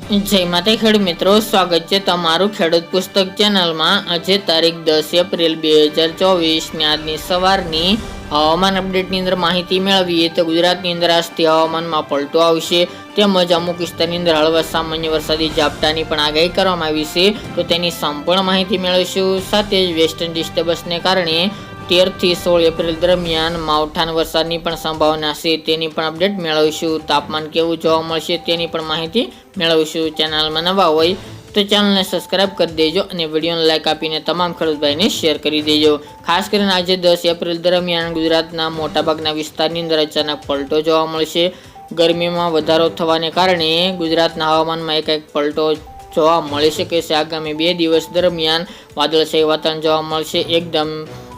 જય માતા ખેડૂત મિત્રો, સ્વાગત છે તમારું ખેડૂત પુસ્તક ચેનલમાં। આજે તારીખ 10 એપ્રિલ 2024 ની આજની સવારની હવામાન અપડેટની અંદર માહિતી મેળવીએ તો ગુજરાતની અંદર આજથી હવામાનમાં પલટો આવશે, તેમજ અમુક વિસ્તારની અંદર હળવા સામાન્ય વરસાદી ઝાપટાની પણ આગાહી કરવામાં આવી છે, તો તેની સંપૂર્ણ માહિતી મેળવીશું। સાથે જ વેસ્ટર્ન ડિસ્ટર્બન્સને કારણે 13 થી 16 એપ્રિલ દરમિયાન માવઠાના વરસાદની પણ સંભાવના છે, તેની પણ અપડેટ મેળવીશું। તાપમાન કેવું જોવા મળશે તેની પણ માહિતી મેળવીશું। ચેનલમાં નવા હોય તો ચેનલને સબસ્ક્રાઇબ કરી દેજો અને વિડીયોને લાઇક આપીને તમામ ખેડૂત ભાઈને શેર કરી દેજો। ખાસ કરીને આજે 10 એપ્રિલ દરમિયાન ગુજરાતના મોટાભાગના વિસ્તારની અંદર અચાનક પલટો જોવા મળશે। ગરમીમાં વધારો થવાને કારણે ગુજરાતના હવામાનમાં એકાએક પલટો જોવા મળી શકે છે। આગામી 2 દિવસ દરમિયાન વાદળછાયું વાતાવરણ જોવા મળશે, એકદમ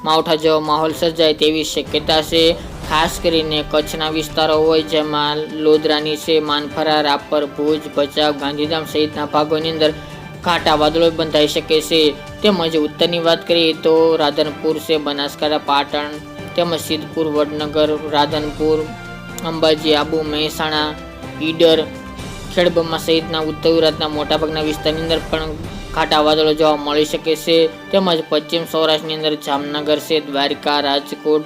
માવઠા જેવો માહોલ સર્જાય તેવી શક્યતા છે। ખાસ કરીને કચ્છના વિસ્તારો હોય જેમાં લોધરાની છે, માનફરા, રાપર, ભુજ, ભચાઉ, ગાંધીધામ સહિતના ભાગોની અંદર ઘાટા વાદળો બંધાઈ શકે છે। તેમજ ઉત્તરની વાત કરીએ તો રાધનપુર છે, બનાસકાંઠા, પાટણ, તેમજ સિદ્ધપુર, વડનગર, રાધનપુર, અંબાજી, આબુ, મહેસાણા, ઈડર, ખેડબ્રહ્મા સહિતના ઉત્તર ગુજરાતના મોટાભાગના વિસ્તારની અંદર પણ ઘાટા વાદળો જોવા મળી શકે છે। તેમજ પશ્ચિમ સૌરાષ્ટ્રની અંદર જામનગર છે, દ્વારકા, રાજકોટ,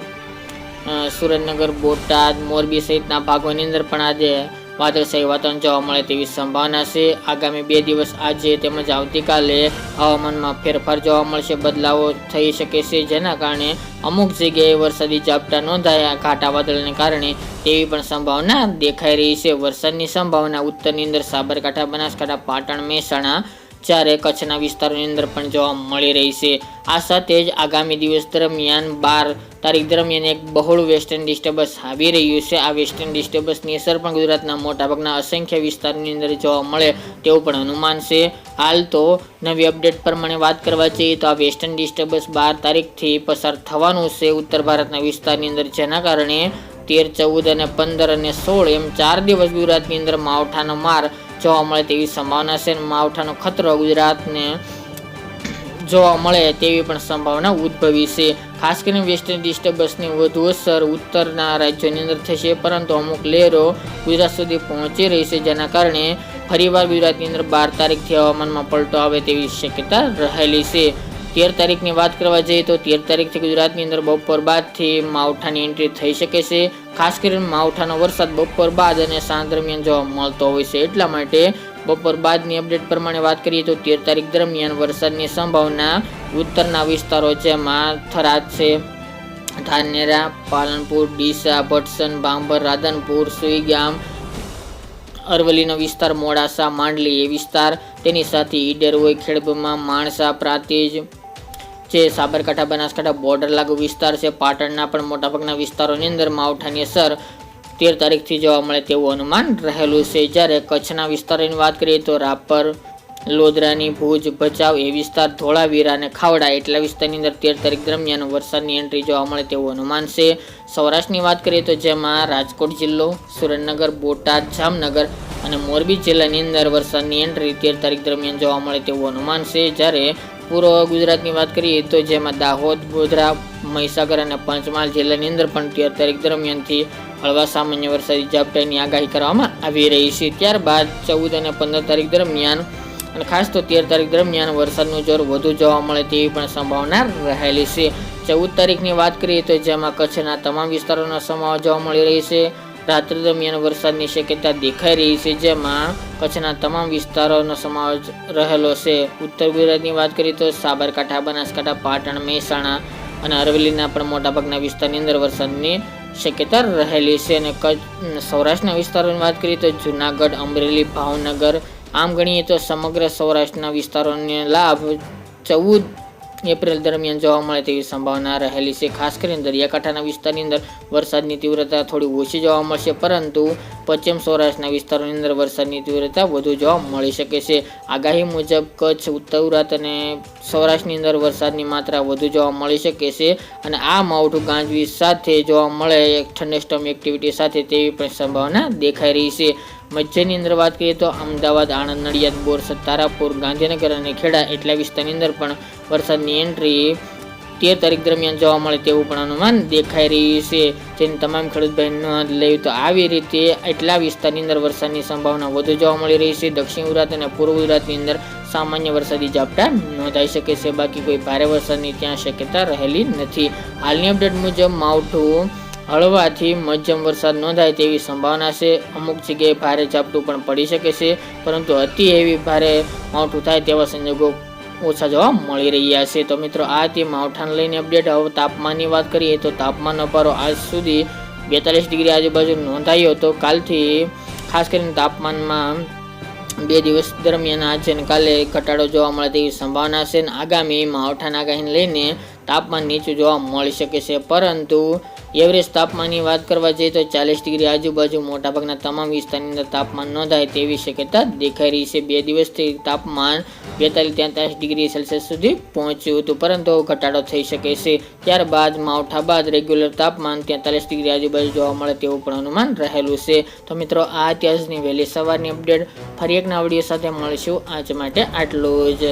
સુરેન્દ્રનગર, બોટાદ, મોરબી સહિતના ભાગોની અંદર પણ આજે વાદળછાયું વાતાવરણ જોવા મળે તેવી સંભાવના છે। આગામી 2 દિવસ આજે તેમજ આવતીકાલે હવામાનમાં ફેરફાર જોવા મળશે, બદલાવો થઈ શકે છે, જેના કારણે અમુક જગ્યાએ વરસાદી ઝાપટા નોંધાયા ઘાટા વાદળને કારણે તેવી પણ સંભાવના દેખાઈ રહી છે। વરસાદની સંભાવના ઉત્તરની અંદર સાબરકાંઠા, બનાસકાંઠા, પાટણ, મહેસાણા, જ્યારે કચ્છના વિસ્તારોની અંદર પણ જોવા મળી રહી છે। આ સાથે જ આગામી દિવસ દરમિયાન 12 તારીખ દરમિયાન એક બહોળું વેસ્ટર્ન ડિસ્ટર્બન્સ આવી રહ્યું છે। આ વેસ્ટર્ન ડિસ્ટર્બન્સની અસર પણ ગુજરાતના મોટાભાગના અસંખ્ય વિસ્તારની અંદર જોવા મળે તેવું પણ અનુમાન છે। હાલ તો નવી અપડેટ પ્રમાણે વાત કરવા જઈએ તો આ વેસ્ટર્ન ડિસ્ટર્બન્સ 12 તારીખથી પસાર થવાનું છે ઉત્તર ભારતના વિસ્તારની અંદર, જેના કારણે 13, 14 અને 15 અને 16 એમ 4 દિવસ ગુજરાતની અંદર માવઠાનો માર જોવા મળે તેવી સંભાવના છે। માવઠાનો ખતરો ગુજરાતને જોવા મળે તેવી પણ સંભાવના ઉદ્ભવી છે। ખાસ કરીને વેસ્ટર્ન ડિસ્ટર્બન્સની વધુ અસર ઉત્તરના રાજ્યોની અંદર થશે, પરંતુ અમુક લહેરો ગુજરાત સુધી પહોંચી રહી છે, જેના કારણે ફરીવાર ગુજરાતની અંદર 12 તારીખથી હવામાનમાં પલટો આવે તેવી શક્યતા રહેલી છે। 13 તારીખની વાત કરવા જઈએ તો 13 તારીખથી ગુજરાતની અંદર બપોર બાદથી માવઠાની એન્ટ્રી થઈ શકે છે। ખાસ કરીને માવઠાનો વરસાદ બપોર બાદ અને સાંજ દરમિયાન જોવા મળતો હોય છે, એટલા માટે બપોર બાદની અપડેટ પ્રમાણે વાત કરીએ તો 13 તારીખ દરમિયાન વરસાદની સંભાવના ઉત્તરના વિસ્તારો જેમાં થરાદ છે, ધાનેરા, પાલનપુર, ડીસા, ભટસન, ભાંભર, રાધનપુર, સુઈગામ, અરવલ્લીનો વિસ્તાર, મોડાસા, માંડલી એ વિસ્તાર, તેની સાથે ઈડર હોય, ખેડબ્રહ્મા, માણસા, પ્રાંતિજ જે સાબરકાંઠા, બનાસકાંઠા બોર્ડર લાગુ વિસ્તાર છે, પાટણના પણ મોટાભાગના વિસ્તારોની અંદર માવઠાની અસર 13 તારીખથી જોવા મળે તેવું અનુમાન રહેલું છે। જ્યારે કચ્છના વિસ્તારોની વાત કરીએ તો રાપર, લોધરાની, ભુજ, ભચાઉ એ વિસ્તાર, ધોળાવીરા અને ખાવડા એટલા વિસ્તારની અંદર 13 તારીખ દરમિયાન વરસાદની એન્ટ્રી જોવા મળે તેવું અનુમાન છે। સૌરાષ્ટ્રની વાત કરીએ તો જેમાં રાજકોટ જિલ્લો, સુરેન્દ્રનગર, બોટાદ, જામનગર અને મોરબી જિલ્લાની અંદર વરસાદની એન્ટ્રી 13 તારીખ દરમિયાન જોવા મળે તેવું અનુમાન છે। જ્યારે પૂર્વ ગુજરાતની વાત કરીએ તો જેમાં દાહોદ, ગોધરા, મહીસાગર અને પંચમહાલ જિલ્લાની અંદર પણ 13 તારીખ દરમિયાનથી હળવા સામાન્ય વરસાદી ઝાપટાની આગાહી કરવામાં આવી રહી છે। ત્યારબાદ 14 અને 15 તારીખ દરમિયાન અને ખાસ તો 13 તારીખ દરમિયાન વરસાદનું જોર વધુ જોવા મળે તેવી પણ સંભાવના રહેલી છે। 14 તારીખની વાત કરીએ તો જેમાં કચ્છના તમામ વિસ્તારોનો સમાવેશ જોવા મળી રહી છે। રાત્રિ દરમિયાન વરસાદની શક્યતા દેખાઈ રહી છે, જેમાં કચ્છના તમામ વિસ્તારોનો સમાવેશ રહેલો છે। ઉત્તર ગુજરાતની વાત કરીએ તો સાબરકાંઠા, બનાસકાંઠા, પાટણ, મહેસાણા અને અરવલ્લીના પણ મોટાભાગના વિસ્તારની અંદર વરસાદની શક્યતા રહેલી છે। અને સૌરાષ્ટ્રના વિસ્તારોની વાત કરીએ તો જુનાગઢ, અમરેલી, ભાવનગર, આમ ગણીએ તો સમગ્ર સૌરાષ્ટ્રના વિસ્તારોને લાભ 14 એપ્રિલ દરમિયાન જોવા મળે તેવી સંભાવના રહેલી છે। ખાસ કરીને દરિયાકાંઠાના વિસ્તારની અંદર વરસાદની તીવ્રતા થોડી ઓછી જોવા મળશે, પરંતુ પશ્ચિમ સૌરાષ્ટ્રના વિસ્તારોની અંદર વરસાદની તીવ્રતા વધુ જોવા મળી શકે છે। આગાહી મુજબ કચ્છ, ઉત્તર ગુજરાત અને સૌરાષ્ટ્રની અંદર વરસાદની માત્રા વધુ જોવા મળી શકે છે, અને આ માવઠું ગાજવીજ સાથે જોવા મળે એક થંડરસ્ટોર્મ એક્ટિવિટી સાથે તેવી પણ સંભાવના દેખાઈ રહી છે। મધ્યની અંદર વાત કરીએ તો અમદાવાદ, આણંદ, નડિયાદ, બોરસદ, તારાપુર, ગાંધીનગર અને ખેડા એટલા વિસ્તારની અંદર પણ વરસાદની એન્ટ્રી 13 તારીખ દરમિયાન જોવા મળે તેવું પણ અનુમાન દેખાઈ રહ્યું છે, જેની તમામ ખેડૂત ભાઈ નોંધ લેવી. તો આવી રીતે એટલા વિસ્તારની અંદર વરસાદની સંભાવના વધુ જોવા મળી રહી છે. દક્ષિણ ગુજરાત અને પૂર્વ ગુજરાતની અંદર સામાન્ય વરસાદી ઝાપટા નોંધાઈ શકે છે, બાકી કોઈ ભારે વરસાદની ત્યાં શક્યતા રહેલી નથી. હાલની અપડેટ મુજબ માવઠું હળવાથી મધ્યમ વરસાદ નોંધાય તેવી સંભાવના છે. અમુક જગ્યાએ ભારે ઝાપટું પણ પડી શકે છે, પરંતુ અતિ હેવી ભારે માવઠું થાય તેવા સંજોગો ઓછા જોવા મળી રહ્યા છે. તો મિત્રો આ તે માવઠાને લઈને અપડેટ. હવે તાપમાનની વાત કરીએ તો તાપમાનનો પારો આજ સુધી 42 ડિગ્રી આજુબાજુ નોંધાયો હતો. કાલથી ખાસ કરીને તાપમાનમાં 2 દિવસ દરમિયાન આજે અને કાલે ઘટાડો જોવા મળે તેવી સંભાવના છે. આગામી માવઠાના આગાહીને લઈને તાપમાન નીચું જોવા મળી શકે છે, પરંતુ એવરેજ તાપમાનની વાત કરવા જઈએ તો 40 ડિગ્રી આજુબાજુ મોટાભાગના તમામ વિસ્તારની અંદર તાપમાન નોંધાય તેવી શક્યતા દેખાઈ રહી છે. 2 દિવસથી તાપમાન 42-43 ડિગ્રી સેલ્સિયસ સુધી પહોંચ્યું હતું, પરંતુ ઘટાડો થઈ શકે છે. ત્યારબાદ માવઠા બાદ રેગ્યુલર તાપમાન 43 ડિગ્રી આજુબાજુ જોવા મળે તેવું પણ અનુમાન રહેલું છે. તો મિત્રો આ અત્યારની વહેલી સવારની અપડેટ. ફરી એક નવા વિડીયો સાથે મળીશું. આજ માટે આટલું જ.